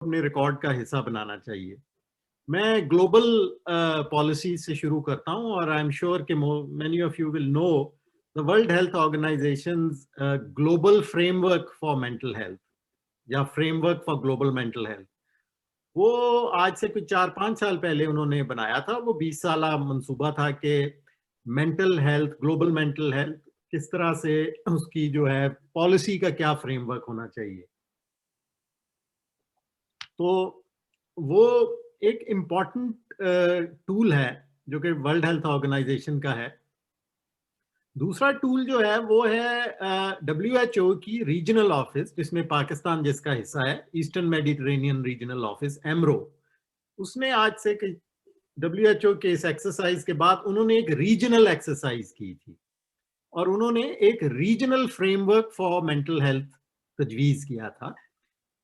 अपने रिकॉर्ड का हिस्सा बनाना चाहिए। मैं ग्लोबल पॉलिसी से शुरू करता हूं और आई एम श्योर कि many of you will know the World Health Organization's global framework for mental health या framework for global mental health. वो आज से कुछ 4-5 साल पहले उन्होंने बनाया था। वो 20 साला मंसूबा था कि mental health, global mental health किस तरह से उसकी जो है पॉलिसी का क्या फ्रेमवर्क होना चाहिए। तो वो एक इम्पॉर्टेंट टूल है जो कि वर्ल्ड हेल्थ ऑर्गेनाइजेशन का है। दूसरा टूल जो है वो है WHO की रीजनल ऑफिस, जिसमें पाकिस्तान जिसका हिस्सा है, ईस्टर्न मेडिटेरेनियन रीजनल ऑफिस एमरो। उसने आज से WHO के इस एक्सरसाइज के बाद उन्होंने एक रीजनल एक्सरसाइज की थी और उन्होंने एक regional framework for mental health तजवीज किया था,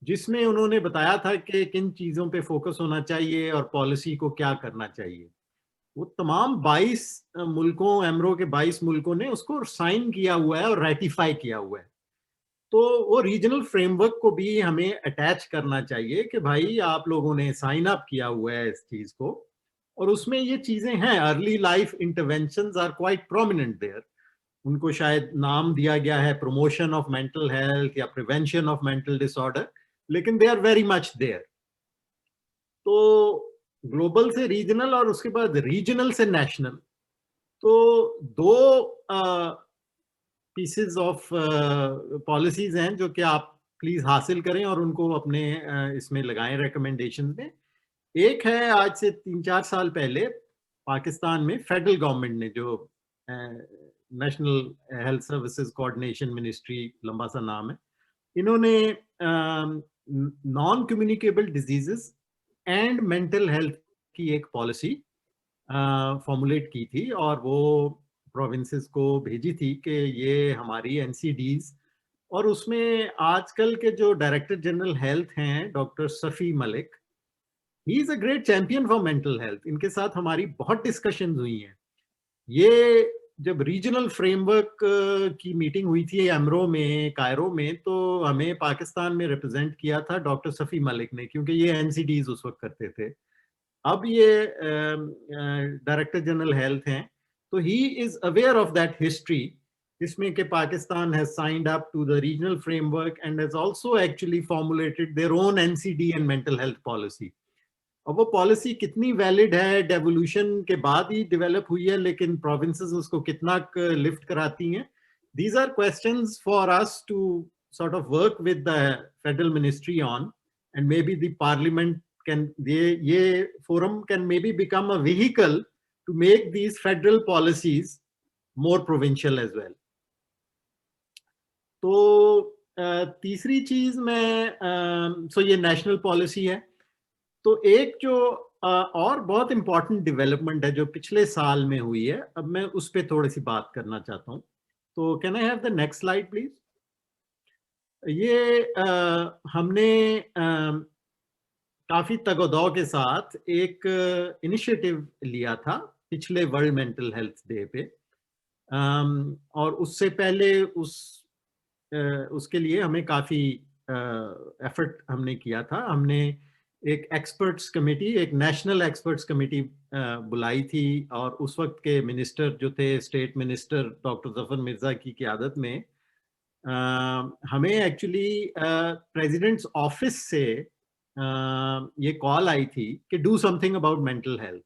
जिसमें उन्होंने बताया था कि किन चीजों पे फोकस होना चाहिए और पॉलिसी को क्या करना चाहिए। वो तमाम 22 मुल्कों, एमरो के 22 मुल्कों ने उसको साइन किया हुआ है और रेटिफाई किया हुआ है। तो वो रीजनल फ्रेमवर्क को भी हमें अटैच करना चाहिए कि भाई आप लोगों ने साइन अप किया हुआ है इस चीज को, और उसमें ये चीजें हैं। Early life interventions are quite prominent there. उनको शायद नाम दिया गया है प्रमोशन ऑफ मेंटल हेल्थ या प्रिवेंशन ऑफ मेंटल डिसऑर्डर, लेकिन they are very much there. तो ग्लोबल से रीजनल और उसके बाद रीजनल से नेशनल, तो दो पीसेस ऑफ पॉलिसीज हैं जो कि आप प्लीज हासिल करें और उनको अपने इसमें लगाएं रिकमेंडेशन में। एक है, आज से 3-4 साल पहले पाकिस्तान में फेडरल गवर्नमेंट ने जो national health services coordination ministry, लंबा सा नाम है, इन्होंने non communicable diseases and mental health की एक पॉलिसी फॉर्मुलेट की थी और वो प्रोविंसेस को भेजी थी कि ये हमारी एनसीडीज। और उसमें आजकल के जो डायरेक्टर जनरल हेल्थ हैं, doctor Safi Malik, he is a great champion for mental health. इनके साथ हमारी बहुत डिस्कशन हुई हैं। ये जब रीजनल फ्रेमवर्क की मीटिंग हुई थी एमरो में, कायरो में, तो हमें पाकिस्तान में रिप्रेजेंट किया था डॉक्टर सफ़ी मलिक ने, क्योंकि ये एनसीडीज उस वक्त करते थे। अब ये डायरेक्टर जनरल हेल्थ हैं, तो he is aware of that history, जिसमें कि Pakistan has signed up to the regional framework and has also actually formulated their own NCD and mental health policy. अब वो पॉलिसी कितनी वैलिड है, डेवोल्यूशन के बाद ही डेवलप हुई है, लेकिन प्रोविंसेस उसको कितना लिफ्ट कराती हैं, these are questions for us to sort of work with the federal ministry on, and maybe the parliament can, ye forum can maybe become a vehicle to make these federal policies more provincial as well. तो तीसरी चीज मैं, सो ये national policy है। तो एक जो और बहुत इंपॉर्टेंट डेवलपमेंट है जो पिछले साल में हुई है, अब मैं उस पर थोड़ी सी बात करना चाहता हूँ। तो can I have the next slide please. ये हमने काफी तगोदौ के साथ एक इनिशिएटिव लिया था पिछले वर्ल्ड मेंटल हेल्थ डे पे, और उससे पहले उसके लिए हमें काफी एफर्ट हमने किया था। हमने एक एक्सपर्ट्स कमेटी, एक नेशनल एक्सपर्ट्स कमेटी बुलाई थी, और उस वक्त के मिनिस्टर जो थे, state minister doctor Zafar Mirza की क़यादत में, हमें एक्चुअली प्रेसिडेंट्स ऑफिस से ये कॉल आई थी कि do something about mental health.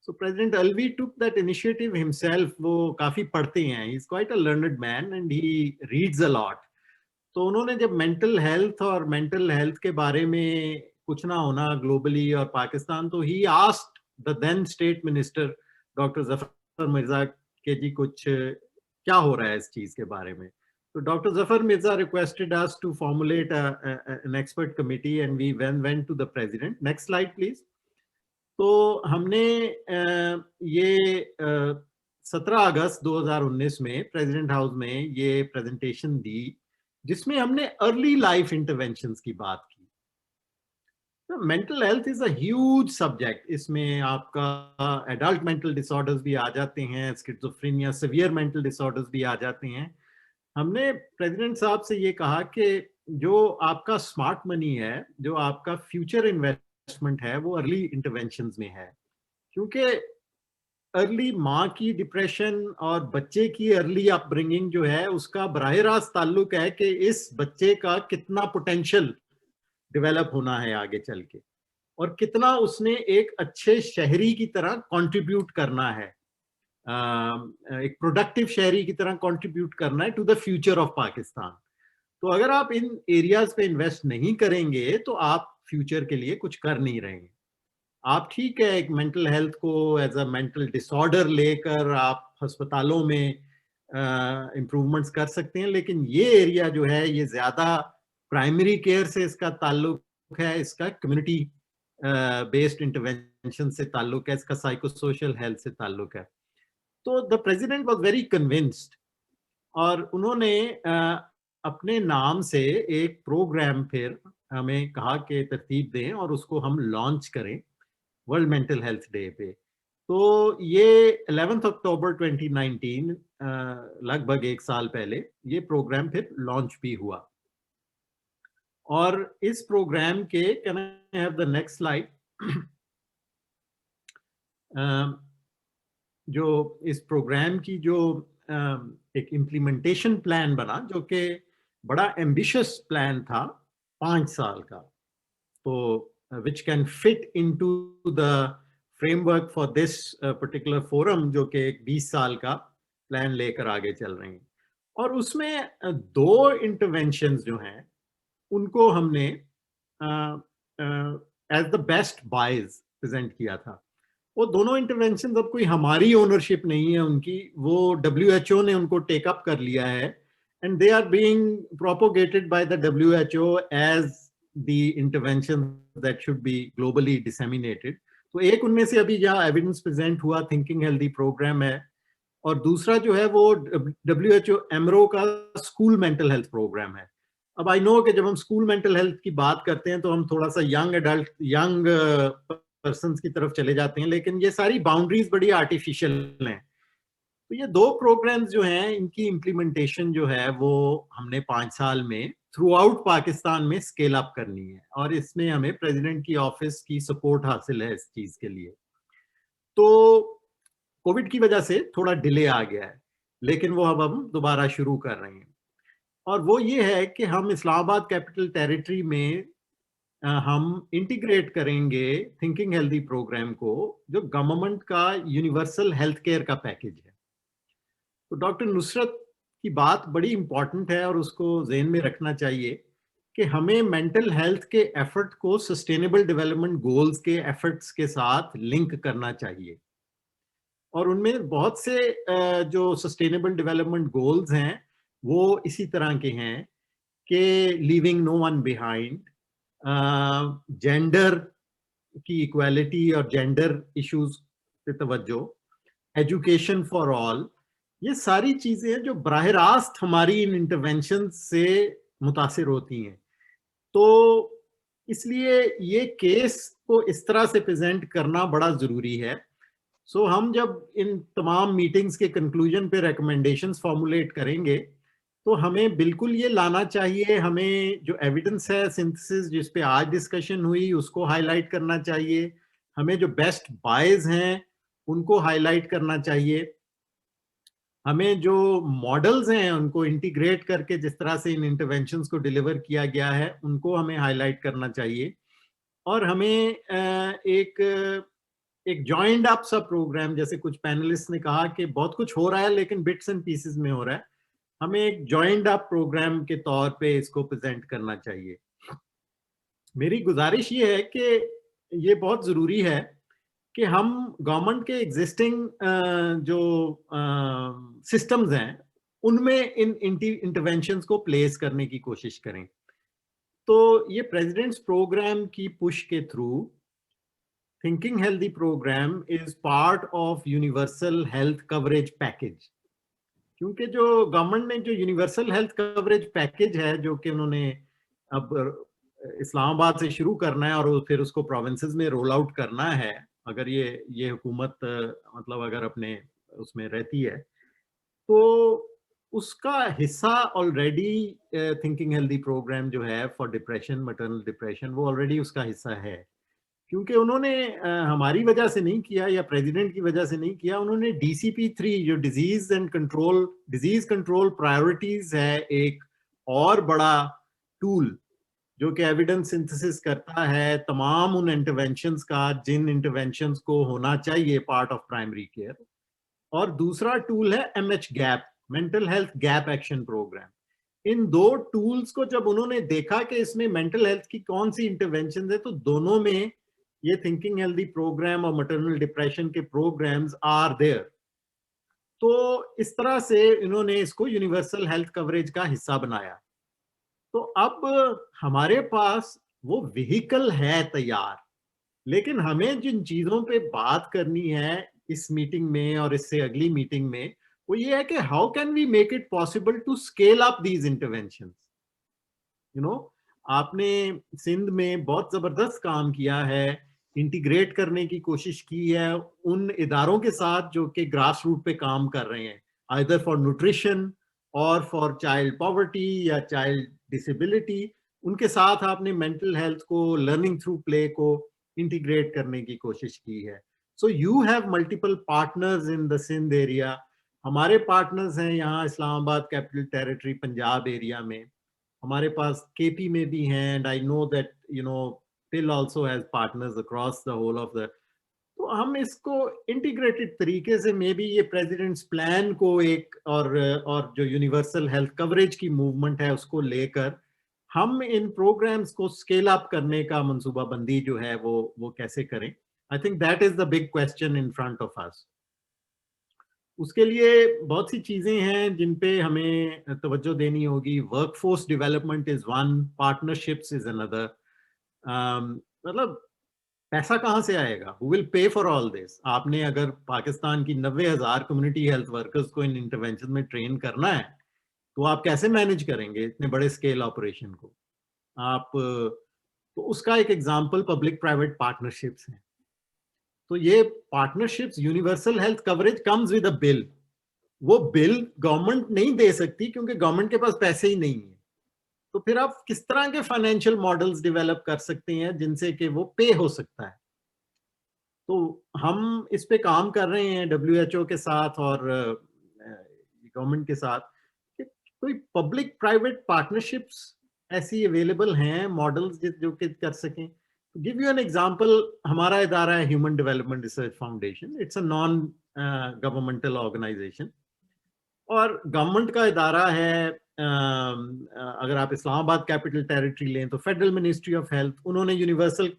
So president Alvi took that initiative himself. वो काफी पढ़ते हैं, he is quite a learned man and he reads a lot. तो उन्होंने जब मेंटल हेल्थ और मेंटल हेल्थ के बारे में कुछ ना होना ग्लोबली और पाकिस्तान, तो he asked the then state minister doctor Zafar Mirza के जी कुछ क्या हो रहा है इस चीज के बारे में। तो doctor Zafar Mirza requested us to formulate an expert committee and we went to the president. Next slide please. तो हमने ये 17 अगस्त 2019 में प्रेसिडेंट हाउस में ये प्रेजेंटेशन दी, जिसमें हमने अर्ली लाइफ इंटरवेंशंस की बात की। Mental health is a huge subject. इसमें आपका एडल्ट मेंटल डिसऑर्डर्स भी आ जाते हैं, स्किज़ोफ्रेनिया, सीवियर मेंटल डिसऑर्डर्स भी आ जाते हैं। हमने प्रेसिडेंट साहब से ये कहा कि जो आपका स्मार्ट मनी है, जो आपका फ्यूचर इन्वेस्टमेंट है, वो अर्ली इंटरवेंशंस में है। क्योंकि अर्ली माँ की डिप्रेशन और बच्चे की अर्ली अपब्रिंगिंग जो है, उसका बराह रास्त ताल्लुक है कि इस बच्चे का कितना पोटेंशियल डेवलप होना है आगे चल के, और कितना उसने एक अच्छे शहरी की तरह कंट्रीब्यूट करना है, एक प्रोडक्टिव शहरी की तरह कंट्रीब्यूट करना है to the future of Pakistan. तो अगर आप इन एरियाज पे इन्वेस्ट नहीं करेंगे तो आप फ्यूचर के लिए कुछ कर नहीं रहे हैं। आप ठीक है, एक मेंटल हेल्थ को एज अ मेंटल डिसऑर्डर लेकर आप अस्पतालों में इम्प्रूवमेंट्स कर सकते हैं, लेकिन ये एरिया जो है ये ज्यादा प्राइमरी केयर से इसका ताल्लुक है, इसका कम्युनिटी बेस्ड इंटरवेंशन से ताल्लुक है, इसका साइको सोशल हेल्थ से ताल्लुक है। तो the president was very convinced, और उन्होंने अपने नाम से एक प्रोग्राम फिर हमें कहा कि तरतीब दें और उसको हम लॉन्च करें वर्ल्ड मेंटल हेल्थ डे पे। तो ये 11 अक्टूबर 2019, लगभग एक साल पहले ये प्रोग्राम फिर लॉन्च भी हुआ। और इस प्रोग्राम के, can I have the next slide, जो इस प्रोग्राम की जो एक इम्प्लीमेंटेशन प्लान बना, जो कि बड़ा एम्बिशियस प्लान था 5 साल का, तो which can fit into the framework for this particular forum, जो कि एक 20 साल का प्लान लेकर आगे चल रहे हैं। और उसमें दो इंटरवेंशंस जो हैं उनको हमने as the best buys present किया था। वो दोनों इंटरवेंशन अब कोई हमारी ओनरशिप नहीं है उनकी, वो WHO ने उनको टेक अप कर लिया है, and they are being propagated by the WHO as the intervention that should be globally disseminated. तो एक उनमें से अभी जहाँ एविडेंस प्रेजेंट हुआ थिंकिंग हेल्दी प्रोग्राम है, और दूसरा जो है वो WHO एमरो का स्कूल मेंटल हेल्थ प्रोग्राम है। अब आई नो कि जब हम स्कूल मेंटल हेल्थ की बात करते हैं तो हम थोड़ा सा यंग एडल्ट, यंग पर्सन की तरफ चले जाते हैं, लेकिन ये सारी बाउंड्रीज बड़ी आर्टिफिशियल हैं। तो ये दो प्रोग्राम्स जो हैं इनकी इम्प्लीमेंटेशन जो है वो हमने 5 साल में थ्रू आउट पाकिस्तान में स्केल अप करनी है, और इसमें हमें प्रेसिडेंट की ऑफिस की सपोर्ट हासिल है इस चीज के लिए। तो कोविड की वजह से थोड़ा डिले आ गया है, लेकिन वो अब हम दोबारा शुरू कर रहे हैं। और वो ये है कि हम इस्लामाबाद कैपिटल टेरिटरी में हम इंटीग्रेट करेंगे थिंकिंग हेल्दी प्रोग्राम को, जो गवर्नमेंट का यूनिवर्सल हेल्थ केयर का पैकेज है। तो डॉक्टर नुसरत की बात बड़ी इंपॉर्टेंट है और उसको जेहन में रखना चाहिए कि हमें मेंटल हेल्थ के एफर्ट को सस्टेनेबल डेवलपमेंट गोल्स के एफर्ट्स के साथ लिंक करना चाहिए। और उनमें बहुत से जो सस्टेनेबल डेवलपमेंट गोल्स हैं वो इसी तरह के हैं कि leaving no one behind, gender की इक्वालिटी और जेंडर इश्यूज पे तवज्जो, एजुकेशन फॉर ऑल। ये सारी चीजें हैं जो बराह रास्त हमारी इन इंटरवेंशन से मुतासिर होती हैं। तो इसलिए ये केस को इस तरह से प्रेजेंट करना बड़ा जरूरी है। सो हम जब इन तमाम मीटिंग्स के कंक्लूजन पे रिकमेंडेशंस फॉर्मुलेट करेंगे तो हमें बिल्कुल ये लाना चाहिए, हमें जो एविडेंस है सिंथेसिस जिस पे आज डिस्कशन हुई उसको हाईलाइट करना चाहिए, हमें जो बेस्ट बायज हैं उनको हाईलाइट करना चाहिए, हमें जो मॉडल्स हैं उनको इंटीग्रेट करके जिस तरह से इन इंटरवेंशंस को डिलीवर किया गया है उनको हमें हाईलाइट करना चाहिए। और हमें एक एक जॉइंट अप सा प्रोग्राम, जैसे कुछ पैनलिस्ट ने कहा कि बहुत कुछ हो रहा है लेकिन बिट्स एंड पीसेस में हो रहा है, हमें एक जॉइंट अप प्रोग्राम के तौर पे इसको प्रेजेंट करना चाहिए। मेरी गुजारिश ये है कि ये बहुत जरूरी है कि हम गवर्नमेंट के एग्जिस्टिंग जो सिस्टम्स हैं उनमें इन इंटरवेंशंस को प्लेस करने की कोशिश करें। तो ये प्रेसिडेंट्स प्रोग्राम की पुश के through thinking healthy program is part of universal health coverage package. क्योंकि जो गवर्नमेंट ने जो यूनिवर्सल हेल्थ कवरेज पैकेज है जो कि उन्होंने अब इस्लामाबाद से शुरू करना है और फिर उसको प्रोविंसेस में रोल आउट करना है, अगर ये हुकूमत मतलब अगर अपने उसमें रहती है, तो उसका हिस्सा ऑलरेडी थिंकिंग हेल्दी प्रोग्राम जो है फॉर डिप्रेशन, मैटरनल डिप्रेशन, वो ऑलरेडी उसका हिस्सा है। क्योंकि उन्होंने हमारी वजह से नहीं किया या प्रेसिडेंट की वजह से नहीं किया, उन्होंने DCP-3 जो डिजीज कंट्रोल प्रायोरिटीज है, एक और बड़ा टूल जो कि एविडेंस सिंथेसिस करता है तमाम उन इंटरवेंशंस का जिन इंटरवेंशंस को होना चाहिए पार्ट ऑफ प्राइमरी केयर। और दूसरा टूल है MH गैप, mental health gap action programme. इन दो टूल्स को जब उन्होंने देखा कि इसमें मेंटल हेल्थ की कौन सी इंटरवेंशन है, तो दोनों में ये थिंकिंग हेल्दी प्रोग्राम और मैटरनल डिप्रेशन के प्रोग्राम्स आर देयर। तो इस तरह से इन्होंने इसको यूनिवर्सल हेल्थ कवरेज का हिस्सा बनाया। तो अब हमारे पास वो व्हीकल है तैयार, लेकिन हमें जिन चीजों पे बात करनी है इस मीटिंग में और इससे अगली मीटिंग में, वो ये है कि how can we make it possible to scale up these interventions. You know, आपने सिंध में बहुत जबरदस्त काम किया है, इंटीग्रेट करने की कोशिश की है उन इदारों के साथ जो कि ग्रास रूट पे काम कर रहे हैं, आइदर फॉर न्यूट्रिशन और फॉर चाइल्ड पॉवर्टी या चाइल्ड डिसेबिलिटी। उनके साथ आपने मेंटल हेल्थ को, लर्निंग थ्रू प्ले को इंटीग्रेट करने की कोशिश की है। So you have multiple partners in the Sindh area. हमारे पार्टनर्स हैं यहाँ Islamabad capital territory Punjab area में, हमारे पास केपी में भी हैं, and I know that pill also has partners across the whole of the. तो हम इसको इंटीग्रेटेड तरीके से मे बी ये प्रेसिडेंट्स प्लान को एक और जो यूनिवर्सल हेल्थ कवरेज की मूवमेंट है उसको लेकर हम इन प्रोग्राम्स को स्केल अप करने का मंसूबा बंदी जो है वो कैसे करें। I think that is the big question in front of us. उसके लिए बहुत सी चीजें हैं जिन पे हमें तवज्जो देनी होगी। Workforce development is one, partnerships is another. मतलब पैसा कहाँ से आएगा? Who will pay for all this? आपने अगर पाकिस्तान की 90,000 कम्युनिटी हेल्थ वर्कर्स को इन इंटरवेंशन में ट्रेन करना है, तो आप कैसे मैनेज करेंगे इतने बड़े स्केल ऑपरेशन को? आप तो उसका एक एग्जांपल पब्लिक प्राइवेट पार्टनरशिप्स है। तो ये partnerships, universal health coverage comes with a bill. वो बिल गवर्नमेंट नहीं दे सकती क्योंकि गवर्नमेंट के पास पैसे ही नहीं है। तो फिर आप किस तरह के फाइनेंशियल मॉडल्स डेवलप कर सकते हैं जिनसे कि वो पे हो सकता है? तो हम इस पे काम कर रहे हैं WHO के साथ और गवर्नमेंट के साथ कि कोई पब्लिक प्राइवेट पार्टनरशिप्स ऐसी अवेलेबल हैं मॉडल्स जो कि कर सकें। गिव यू एन एग्जांपल, हमारा इदारा है human development research foundation. It's a non governmental organization और गवर्नमेंट का इदारा है। अगर आप इस्लामाबाद कैपिटल टेरिटरी लें तो फेडरल मिनिस्ट्री ऑफ हेल्थ, उन्होंने यूनिवर्सल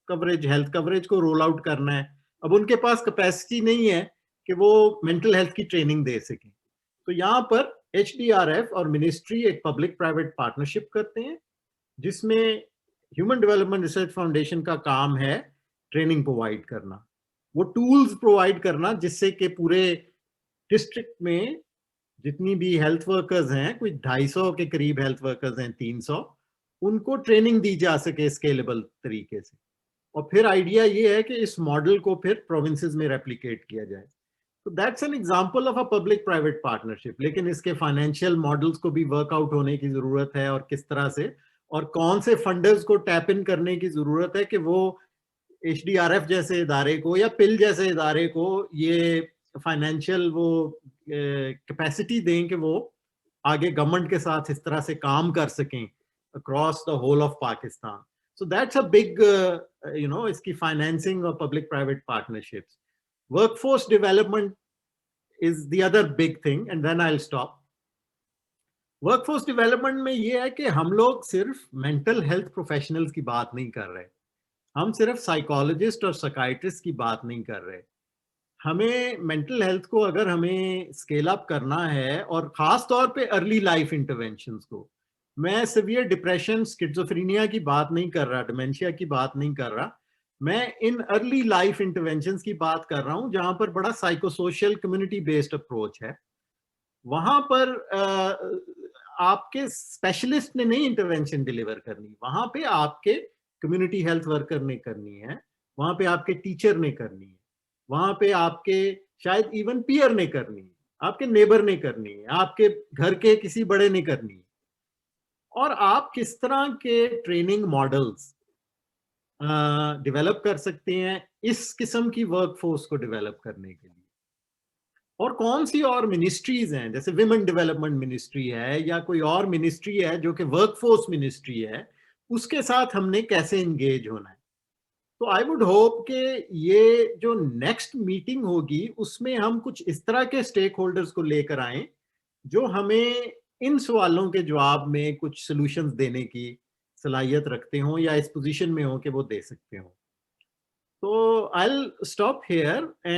कवरेज, हेल्थ कवरेज को रोल आउट करना है। अब उनके पास कैपेसिटी नहीं है कि वो मेंटल हेल्थ की ट्रेनिंग दे सकें। तो यहाँ पर HDRF और मिनिस्ट्री एक पब्लिक प्राइवेट पार्टनरशिप करते हैं जिसमें ह्यूमन डेवलपमेंट रिसर्च फाउंडेशन का काम है ट्रेनिंग प्रोवाइड करना, वो टूल्स प्रोवाइड करना जिससे कि पूरे डिस्ट्रिक्ट में जितनी भी हेल्थ वर्कर्स हैं, कुछ 250 के करीब हेल्थ वर्कर्स हैं, 300, उनको ट्रेनिंग दी जा सके स्केलेबल तरीके से। और फिर आइडिया ये है कि इस मॉडल को फिर प्रोविंसेस में रेप्लिकेट किया जाए। तो that's an example of a public private partnership. लेकिन इसके फाइनेंशियल मॉडल्स को भी वर्कआउट होने की जरूरत है और किस तरह से और कौन से फंडर्स को टैप इन करने की जरूरत है कि वो HDRF जैसे इदारे को या पिल जैसे इदारे को ये फाइनेंशियल वो कैपेसिटी दें कि वो आगे गवर्नमेंट के साथ इस तरह से काम कर सकें across the whole of Pakistan. So that's a big इसकी फाइनेंसिंग और public private partnerships. Workforce development is the other big thing and then I will stop. Workforce development में ये है कि हम लोग सिर्फ मेंटल हेल्थ प्रोफेशनल्स की बात नहीं कर रहे, हम सिर्फ साइकोलॉजिस्ट और साइकाइट्रिस्ट की बात नहीं कर रहे। हमें मेंटल हेल्थ को अगर हमें स्केल अप करना है और खास तौर पे अर्ली लाइफ इंटरवेंशंस को, मैं सिवियर डिप्रेशन, स्किज़ोफ्रेनिया की बात नहीं कर रहा, डिमेंशिया की बात नहीं कर रहा, मैं इन अर्ली लाइफ इंटरवेंशंस की बात कर रहा हूं जहां पर बड़ा साइकोसोशल कम्युनिटी बेस्ड अप्रोच है। वहां पर आपके स्पेशलिस्ट ने नहीं इंटरवेंशन डिलीवर करनी, वहां पे आपके कम्युनिटी हेल्थ वर्कर ने करनी है, वहां पे आपके टीचर ने करनी है, वहां पे आपके शायद इवन पीयर ने करनी है। आपके नेबर ने करनी है, आपके घर के किसी बड़े ने करनी है। और आप किस तरह के ट्रेनिंग मॉडल्स डेवलप कर सकते हैं इस किस्म की वर्कफोर्स को डेवलप करने के लिए। और कौन सी और मिनिस्ट्रीज हैं, जैसे विमेन डेवलपमेंट मिनिस्ट्री है या कोई और मिनिस्ट्री है जो कि वर्कफोर्स मिनिस्ट्री है, उसके साथ हमने कैसे एंगेज होना है। तो आई वुड होप कि ये जो नेक्स्ट मीटिंग होगी उसमें हम कुछ इस तरह के स्टेक होल्डर्स को लेकर आए जो हमें इन सवालों के जवाब में कुछ सॉल्यूशंस देने की सलाहियत रखते हों या इस पोजीशन में हो कि वो दे सकते हो। तो आई विल स्टॉप हियर।